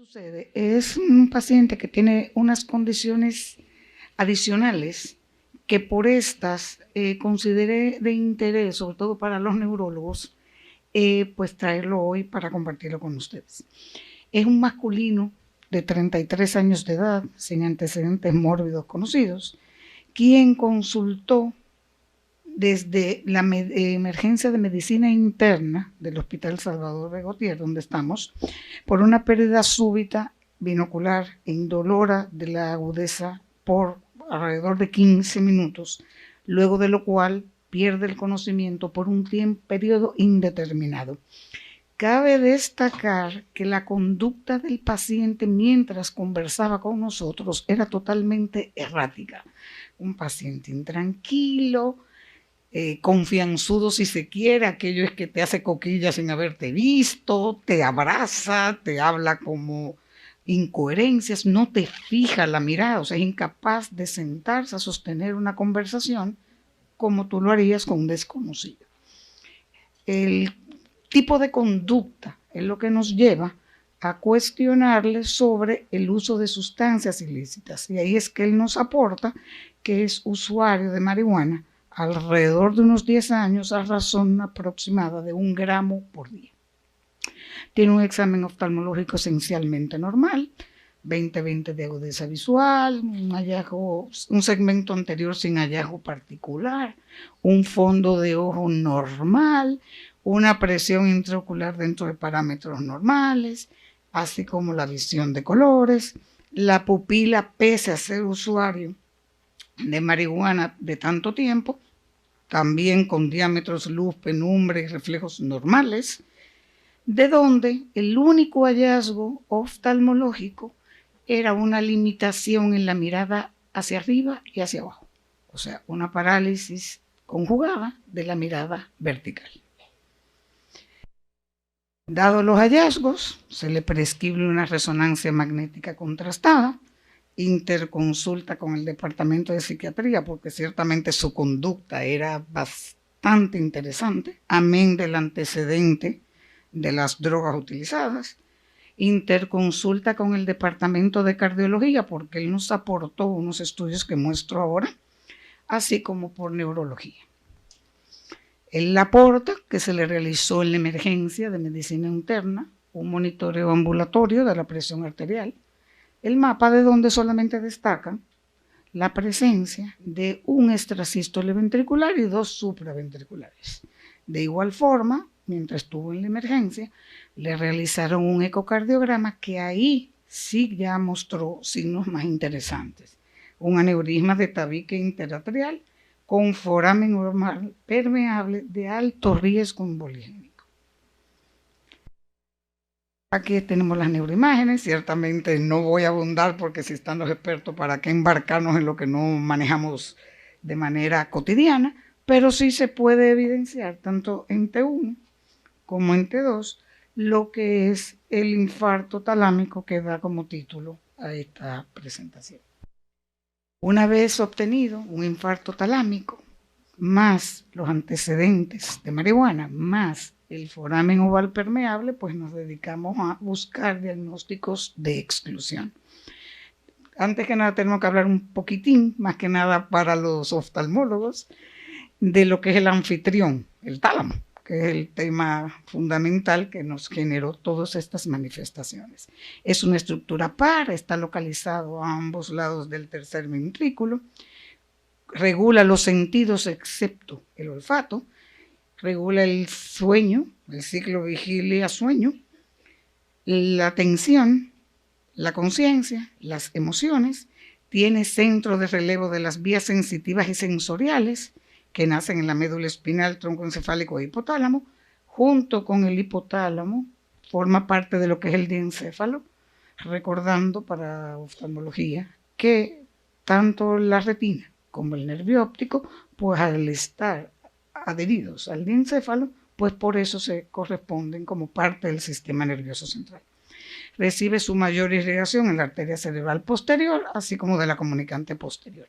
Sucede, es un paciente que tiene unas condiciones adicionales que por estas consideré de interés, sobre todo para los neurólogos, pues traerlo hoy para compartirlo con ustedes. Es un masculino de 33 años de edad, sin antecedentes mórbidos conocidos, quien consultó desde la emergencia de medicina interna del Hospital Salvador de Gautier, donde estamos, por una pérdida súbita binocular e indolora de la agudeza por alrededor de 15 minutos, luego de lo cual pierde el conocimiento por un periodo indeterminado. Cabe destacar que la conducta del paciente mientras conversaba con nosotros era totalmente errática. Un paciente intranquilo, confianzudo si se quiere, aquello es que te hace coquillas sin haberte visto, te abraza, te habla como incoherencias, no te fija la mirada, o sea, es incapaz de sentarse a sostener una conversación como tú lo harías con un desconocido. El tipo de conducta es lo que nos lleva a cuestionarle sobre el uso de sustancias ilícitas, y ahí es que él nos aporta que es usuario de marihuana alrededor de unos 10 años a razón aproximada de 1 gramo por día. Tiene un examen oftalmológico esencialmente normal, 20/20 de agudeza visual, un segmento anterior sin hallazgo particular, un fondo de ojo normal, una presión intraocular dentro de parámetros normales, así como la visión de colores. La pupila, pese a ser usuario de marihuana de tanto tiempo, también con diámetros, luz, penumbra y reflejos normales, de donde el único hallazgo oftalmológico era una limitación en la mirada hacia arriba y hacia abajo, o sea, una parálisis conjugada de la mirada vertical. Dados los hallazgos, se le prescribe una resonancia magnética contrastada, interconsulta con el departamento de psiquiatría, porque ciertamente su conducta era bastante interesante, amén del antecedente de las drogas utilizadas. Interconsulta con el departamento de cardiología, porque él nos aportó unos estudios que muestro ahora, así como por neurología. Él aporta que se le realizó en la emergencia de medicina interna un monitoreo ambulatorio de la presión arterial, el mapa de donde solamente destaca la presencia de un extrasístole ventricular y 2 supraventriculares. De igual forma, mientras estuvo en la emergencia, le realizaron un ecocardiograma que ahí sí ya mostró signos más interesantes. Un aneurisma de tabique interatrial con foramen normal permeable de alto riesgo emboligénico. Aquí tenemos las neuroimágenes, ciertamente no voy a abundar porque si están los expertos para qué embarcarnos en lo que no manejamos de manera cotidiana, pero sí se puede evidenciar tanto en T1 como en T2 lo que es el infarto talámico que da como título a esta presentación. Una vez obtenido un infarto talámico, más los antecedentes de marihuana, más el foramen oval permeable, pues nos dedicamos a buscar diagnósticos de exclusión. Antes que nada tenemos que hablar un poquitín, más que nada para los oftalmólogos, de lo que es el anfitrión, el tálamo, que es el tema fundamental que nos generó todas estas manifestaciones. Es una estructura par, está localizado a ambos lados del tercer ventrículo, regula los sentidos excepto el olfato, regula el sueño, el ciclo vigilia-sueño, la atención, la conciencia, las emociones, tiene centro de relevo de las vías sensitivas y sensoriales que nacen en la médula espinal, tronco encefálico e hipotálamo, junto con el hipotálamo, forma parte de lo que es el diencéfalo, recordando para oftalmología que tanto la retina como el nervio óptico, pues al estar adheridos al diencéfalo, pues por eso se corresponden como parte del sistema nervioso central. Recibe su mayor irrigación en la arteria cerebral posterior, así como de la comunicante posterior.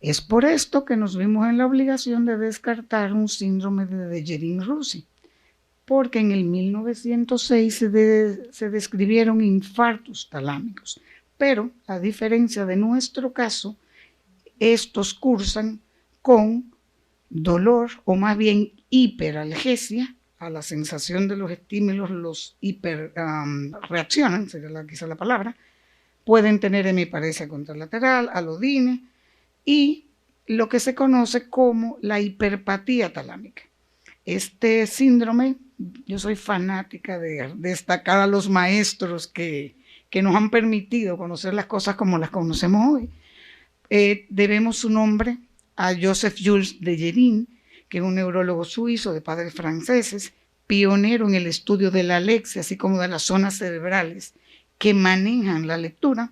Es por esto que nos vimos en la obligación de descartar un síndrome de Dejerine-Roussy, porque en el 1906 se describieron infartos talámicos, pero a diferencia de nuestro caso, estos cursan con dolor o más bien hiperalgesia a la sensación de los estímulos, los reaccionan, sería quizá la palabra, pueden tener hemiparesia contralateral, alodine y lo que se conoce como la hiperpatía talámica. Este síndrome, yo soy fanática de destacar a los maestros que nos han permitido conocer las cosas como las conocemos hoy. Debemos su nombre a Joseph Jules Dejerin, que es un neurólogo suizo de padres franceses, pionero en el estudio de la alexia, así como de las zonas cerebrales que manejan la lectura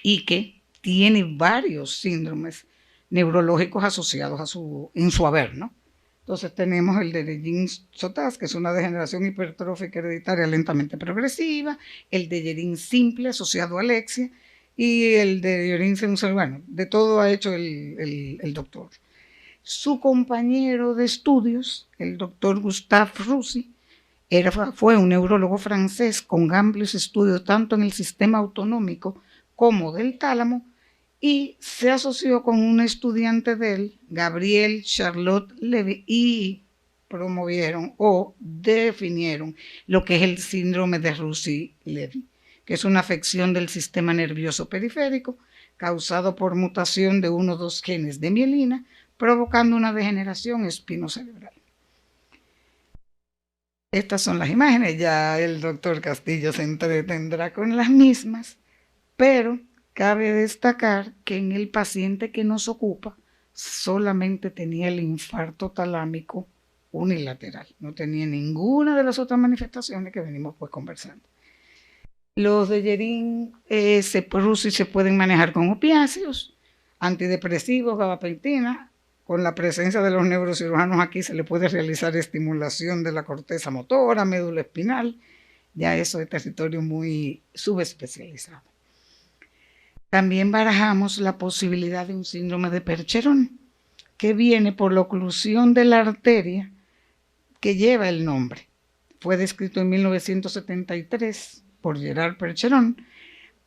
y que tiene varios síndromes neurológicos asociados en su haber, ¿no? Entonces tenemos el de Dejerin-Sottas, que es una degeneración hipertrófica hereditaria lentamente progresiva, el de Dejerin simple asociado a alexia, y el de Dejerin, bueno, de todo ha hecho el doctor. Su compañero de estudios, el doctor Gustave Roussy, fue un neurólogo francés con amplios estudios tanto en el sistema autonómico como del tálamo, y se asoció con un estudiante de él, Gabriel Charlotte Levy, y promovieron o definieron lo que es el síndrome de Roussy-Levy, que es una afección del sistema nervioso periférico causado por mutación de uno o dos genes de mielina, provocando una degeneración espinocerebral. Estas son las imágenes, ya el doctor Castillo se entretendrá con las mismas, pero cabe destacar que en el paciente que nos ocupa solamente tenía el infarto talámico unilateral, no tenía ninguna de las otras manifestaciones que venimos pues conversando. Los de Dejerin se pueden manejar con opiáceos, antidepresivos, gabapentina. Con la presencia de los neurocirujanos aquí se le puede realizar estimulación de la corteza motora, médula espinal, ya eso es territorio muy subespecializado. También barajamos la posibilidad de un síndrome de Percheron, que viene por la oclusión de la arteria que lleva el nombre. Fue descrito en 1973 por Gerard Percheron,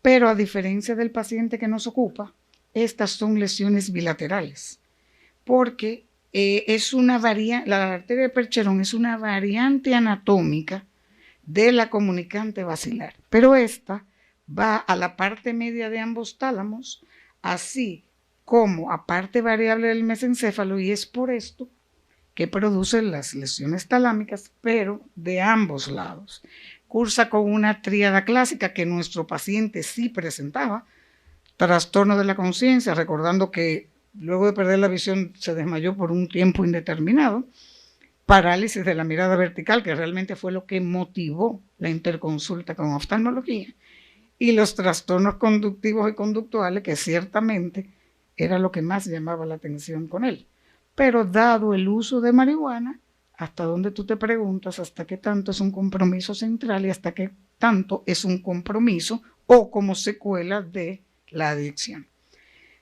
pero a diferencia del paciente que nos ocupa, estas son lesiones bilaterales, porque la arteria de Percheron es una variante anatómica de la comunicante basilar, pero esta va a la parte media de ambos tálamos, así como a parte variable del mesencéfalo, y es por esto que produce las lesiones talámicas, pero de ambos lados. Cursa con una tríada clásica que nuestro paciente sí presentaba: trastorno de la conciencia, recordando que luego de perder la visión se desmayó por un tiempo indeterminado, parálisis de la mirada vertical, que realmente fue lo que motivó la interconsulta con oftalmología, y los trastornos conductivos y conductuales, que ciertamente era lo que más llamaba la atención con él. Pero dado el uso de marihuana, hasta donde tú te preguntas hasta qué tanto es un compromiso central y hasta qué tanto es un compromiso o como secuela de la adicción.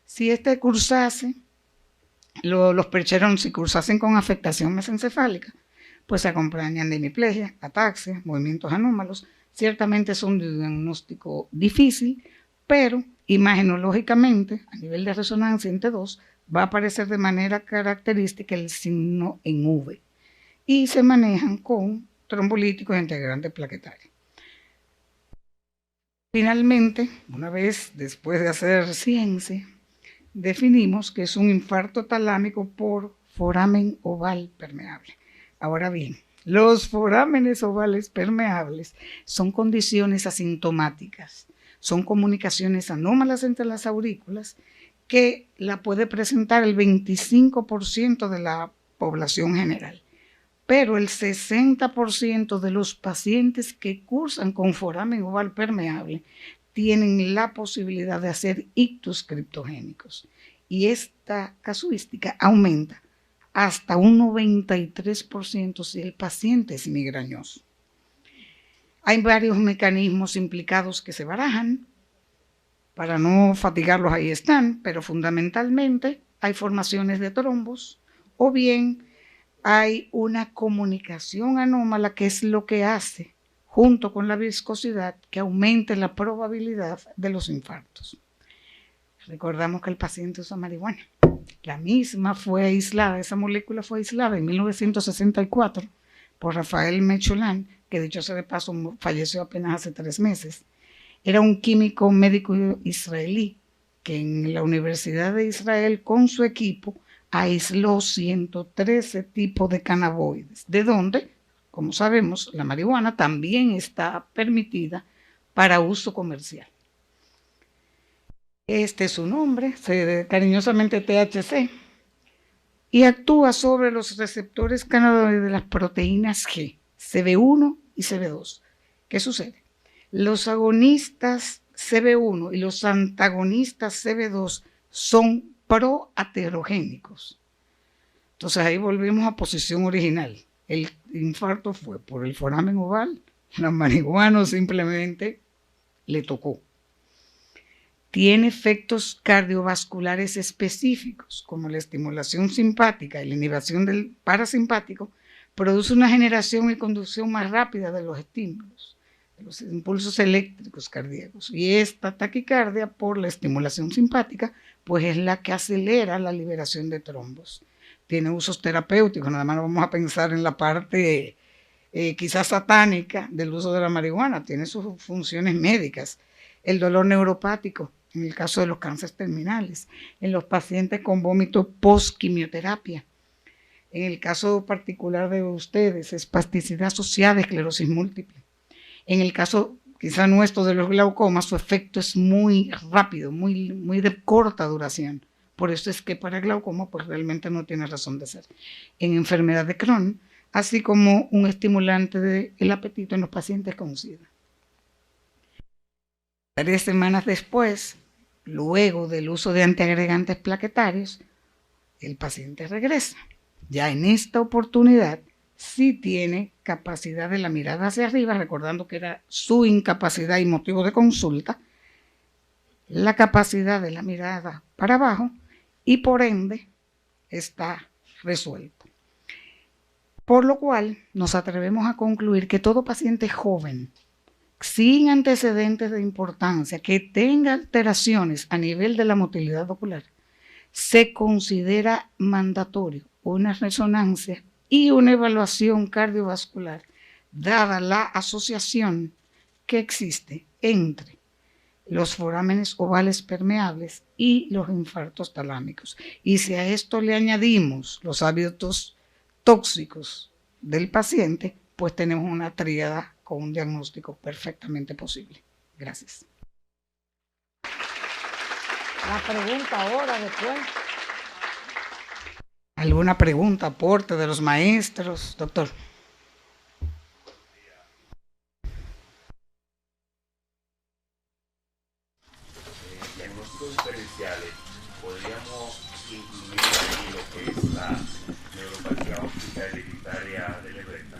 Si este cursase, los Percheron, si cursasen con afectación mesencefálica, pues se acompañan de hemiplegia, ataxia, movimientos anómalos. Ciertamente es un diagnóstico difícil, pero imagenológicamente, a nivel de resonancia en T2, va a aparecer de manera característica el signo en V y se manejan con trombolíticos e integrantes plaquetarios. Finalmente, una vez después de hacer ciencia, definimos que es un infarto talámico por foramen oval permeable. Ahora bien, los forámenes ovales permeables son condiciones asintomáticas, son comunicaciones anómalas entre las aurículas que la puede presentar el 25% de la población general, pero el 60% de los pacientes que cursan con foramen oval permeable tienen la posibilidad de hacer ictus criptogénicos, y esta casuística aumenta hasta un 93% si el paciente es migrañoso. Hay varios mecanismos implicados que se barajan, para no fatigarlos ahí están, pero fundamentalmente hay formaciones de trombos o bien hay una comunicación anómala que es lo que hace, junto con la viscosidad, que aumente la probabilidad de los infartos. Recordamos que el paciente usa marihuana. La misma fue aislada, esa molécula fue aislada en 1964 por Rafael Mechoulam, que dicho sea de paso falleció apenas hace 3 meses. Era un químico médico israelí que en la Universidad de Israel con su equipo aisló 113 tipos de cannabinoides, de donde, como sabemos, la marihuana también está permitida para uso comercial. Este es su nombre, cariñosamente THC, y actúa sobre los receptores cannabinoides de las proteínas G, CB1 y CB2. ¿Qué sucede? Los agonistas CB1 y los antagonistas CB2 son proaterogénicos. Entonces ahí volvimos a posición original. El infarto fue por el foramen oval, la marihuana simplemente le tocó. Tiene efectos cardiovasculares específicos, como la estimulación simpática y la inhibición del parasimpático, produce una generación y conducción más rápida de los estímulos, de los impulsos eléctricos cardíacos. Y esta taquicardia, por la estimulación simpática, pues es la que acelera la liberación de trombos. Tiene usos terapéuticos, nada más no vamos a pensar en la parte quizás satánica del uso de la marihuana, tiene sus funciones médicas. El dolor neuropático, en el caso de los cánceres terminales, en los pacientes con vómito post-quimioterapia. En el caso particular de ustedes, espasticidad asociada a esclerosis múltiple. En el caso quizá nuestro de los glaucomas, su efecto es muy rápido, muy de corta duración. Por eso es que para el glaucoma pues realmente no tiene razón de ser. En enfermedad de Crohn, así como un estimulante del apetito en los pacientes con SIDA. 3 semanas después, luego del uso de antiagregantes plaquetarios, el paciente regresa. Ya en esta oportunidad sí tiene capacidad de la mirada hacia arriba, recordando que era su incapacidad y motivo de consulta, la capacidad de la mirada para abajo y por ende está resuelto. Por lo cual nos atrevemos a concluir que todo paciente joven sin antecedentes de importancia, que tenga alteraciones a nivel de la motilidad ocular, se considera mandatorio una resonancia y una evaluación cardiovascular, dada la asociación que existe entre los forámenes ovales permeables y los infartos talámicos. Y si a esto le añadimos los hábitos tóxicos del paciente, pues tenemos una tríada con un diagnóstico perfectamente posible. Gracias. La pregunta ahora, después. ¿Alguna pregunta, aporte de los maestros, doctor? Diagnósticos diferenciales, podríamos incluir ahí lo que es la neuropatía óptica hereditaria de Lebreta,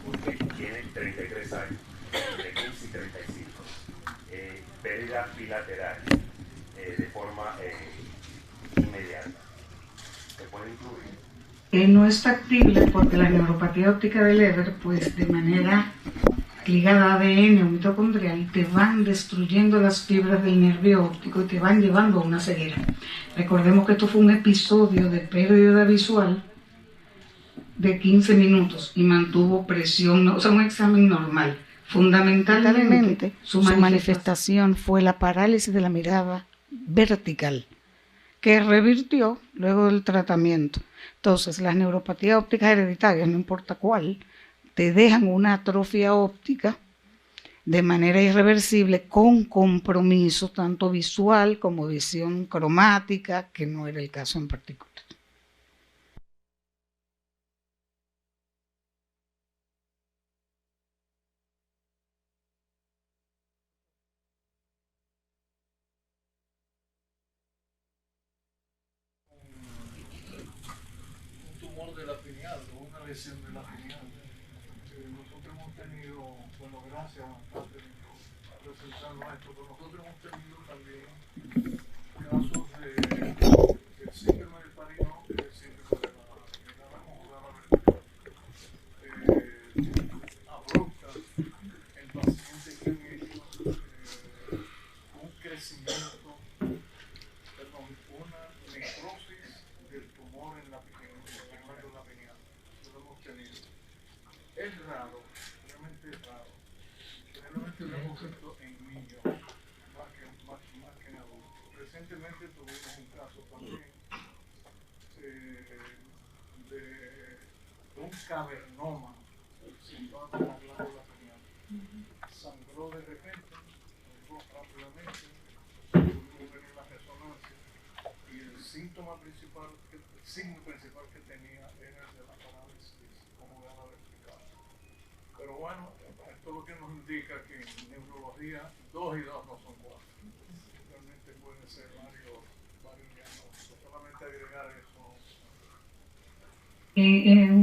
porque tiene 33 años, de 15 y 35, pérdida bilateral de forma inmediata. ¿Se puede incluir? No es factible porque la neuropatía óptica de Leber, pues de manera ligada a ADN o mitocondrial, te van destruyendo las fibras del nervio óptico y te van llevando a una ceguera. Recordemos que esto fue un episodio de pérdida visual de 15 minutos y mantuvo presión, o sea, un examen normal. Fundamentalmente, su manifestación fue la parálisis de la mirada vertical, que revirtió luego del tratamiento. Entonces, las neuropatías ópticas hereditarias, no importa cuál, te dejan una atrofia óptica de manera irreversible con compromiso tanto visual como visión cromática, que no era el caso en particular. Un tumor de la pineal o una lesión de la pineal. Nosotros hemos tenido, bueno, gracias a presentar nuestro, pero nosotros hemos tenido también casos de síndrome de Parinó y del síndrome de la poquito en niños, más que en adultos. Recientemente tuvimos un caso también de un cavernoma situado en la glándula pineal. Sangró de repente, sangró rápidamente, tuvimos que ver la resonancia y el signo principal que tenía era el de la parálisis congónada vertical. Pero bueno, esto lo que nos indica que en neurología 2 y 2 no son 4. Realmente pueden ser varios diagnósticos. Solamente agregar eso.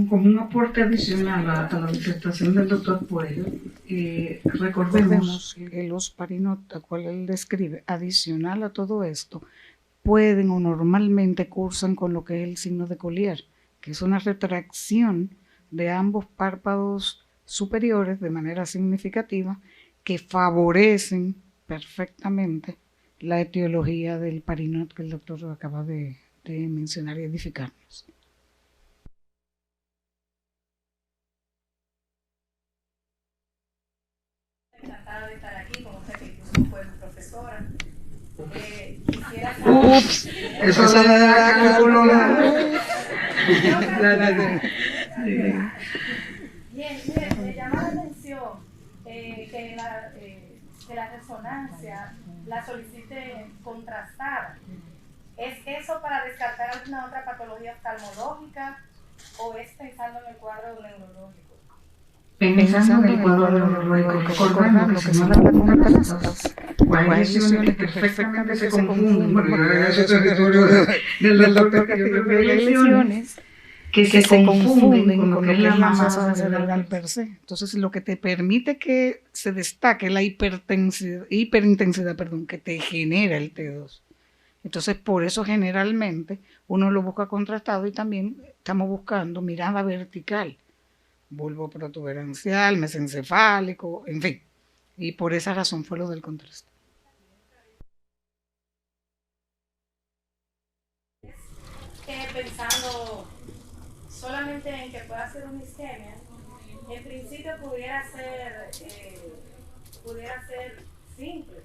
Como un aporte adicional a la disertación del doctor Puello, recordemos que los Parinot, a cual él describe, adicional a todo esto, pueden o normalmente cursan con lo que es el signo de Collier, que es una retracción de ambos párpados superiores de manera significativa que favorecen perfectamente la etiología del Parinot que el doctor acaba de mencionar y edificarnos. Encantada de estar aquí con usted, que incluso fue mi profesora. Quisiera saber... Ups, eso se da Bien, me llama la atención que la resonancia la solicite contrastada. ¿Es eso para descartar alguna otra patología oftalmológica o es pensando en el cuadro neurológico? Pensando en el cuadro neurológico, recordando que no la contrastas, hay lesiones que perfectamente se confunden, bueno, ese territorio del doctor que hay lesiones que se confunden con lo que es la masa cerebral per se. Entonces, lo que te permite que se destaque la hiperintensidad, que te genera el T2. Entonces, por eso generalmente uno lo busca contrastado y también estamos buscando mirada vertical, bulbo protuberancial, mesencefálico, en fin. Y por esa razón fue lo del contraste. Pensando solamente en que pueda ser una isquemia, en principio pudiera ser simple.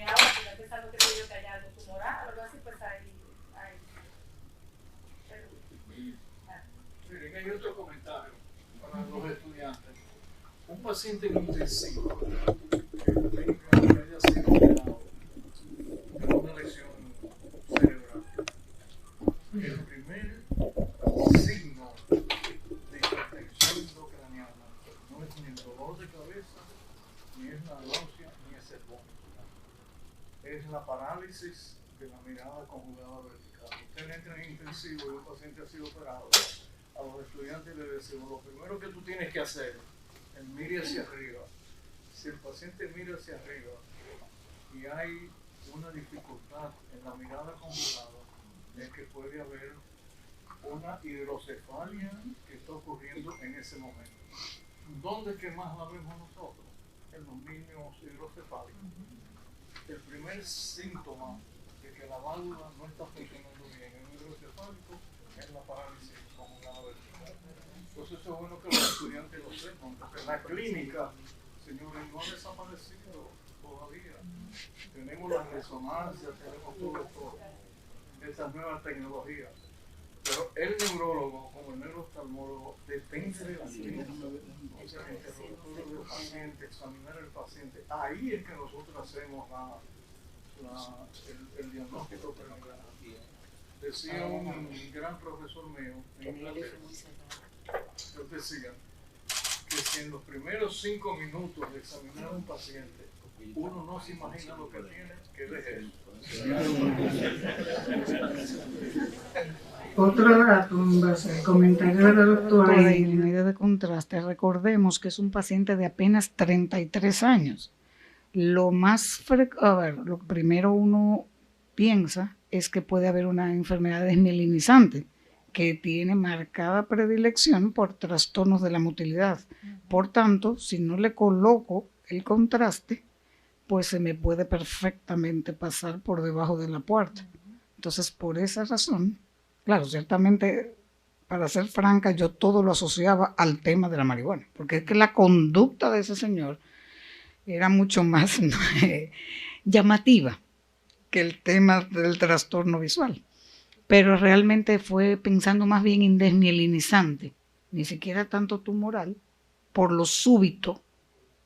Ahora, si está pensando que hay algo tumoral o algo así, pues ahí. Miren, hay otro comentario para los estudiantes. Un paciente intensivo que haya sido operado de una lesión cerebral, el primer signo de hipertensión intracraneal no es ni el dolor de cabeza, ni es la náusea, ni es el vómito. Es la parálisis de la mirada conjugada vertical. Usted entra en intensivo y un paciente ha sido operado. A los estudiantes les decimos, lo primero que tú tienes que hacer es mire hacia arriba. Si el paciente mira hacia arriba y hay una dificultad en la mirada conjugada, es que puede haber una hidrocefalia que está ocurriendo en ese momento. ¿Dónde es que más la vemos nosotros? En los niños hidrocefálicos. El primer síntoma de que la válvula no está funcionando bien en el hidrocefálico es la parálisis conjugada vertical. Entonces eso es bueno que los estudiantes lo sepan, porque la clínica, señores, no ha desaparecido todavía. Tenemos la resonancia, tenemos todo esto, estas nuevas tecnologías. Pero el neurólogo, como el neurooftalmólogo, depende de la clínica. O sea, el interrogatorio del paciente, examinar al paciente. Ahí es que nosotros hacemos el diagnóstico preliminar. Decía un gran profesor mío en Inglaterra, él decía que si en los primeros 5 minutos de examinar a un paciente uno no se imagina lo que tiene, que deje eso. Otro dato, en base al comentario de la doctora y en medio de contraste, recordemos que es un paciente de apenas 33 años. Lo primero uno piensa es que puede haber una enfermedad desmielinizante que tiene marcada predilección por trastornos de la motilidad. Por tanto, si no le coloco el contraste, pues se me puede perfectamente pasar por debajo de la puerta. Entonces, por esa razón, claro, ciertamente, para ser franca, yo todo lo asociaba al tema de la marihuana, porque es que la conducta de ese señor era mucho más llamativa que el tema del trastorno visual. Pero realmente fue pensando más bien en desmielinizante, ni siquiera tanto tumoral, por lo súbito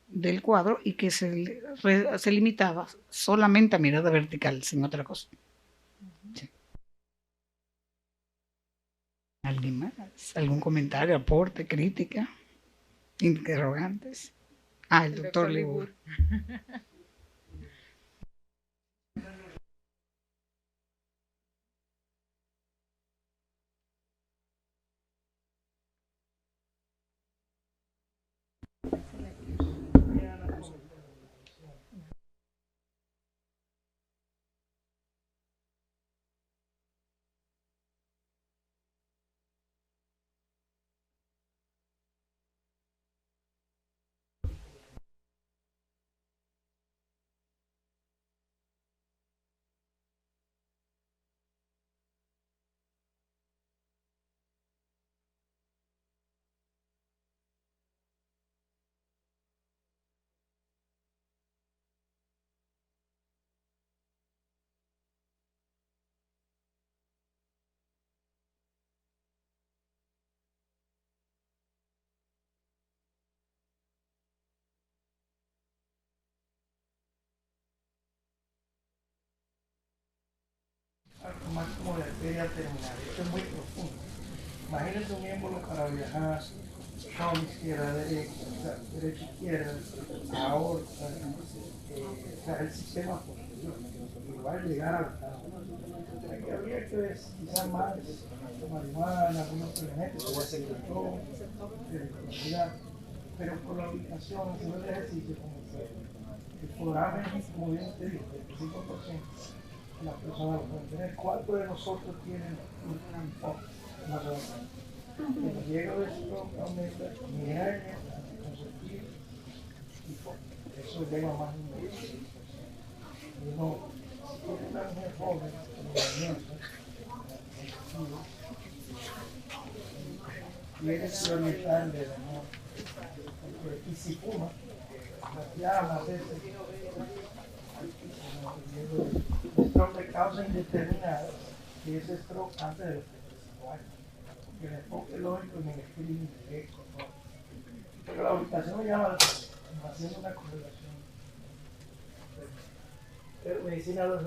del cuadro y que se limitaba solamente a mirada vertical, sin otra cosa. Sí. ¿Alguien más? ¿Algún comentario, aporte, crítica? ¿Interrogantes? El doctor Libur. Algo más como de arteria terminal. Esto es muy profundo. Imagínense un miembro para viajar a izquierda, derecha, derecha, izquierda, aorta, el sistema posterior. Igual llegar al que habría que ver quizás más marihuana, algunos elementos, puede ser pero por la ubicación, haciendo el ejercicio, como el foramen, como bien te digo, el 5%. Las personas lo pueden tener. ¿Cuántos de nosotros tienen una relación? El riesgo de stroke aumenta, migraña, anticonceptivos y eso lleva más de un mes. Uno, si tiene una mujer joven, tiene que orientarle, ¿no? Y si fuma, las llamas, stroke de causa indeterminada, y ese stroke antes de los 35 años. Porque el enfoque lógico en el screening directo, ¿no? Pero la ubicación me llama la atención, haciendo una correlación. Pero medicina de los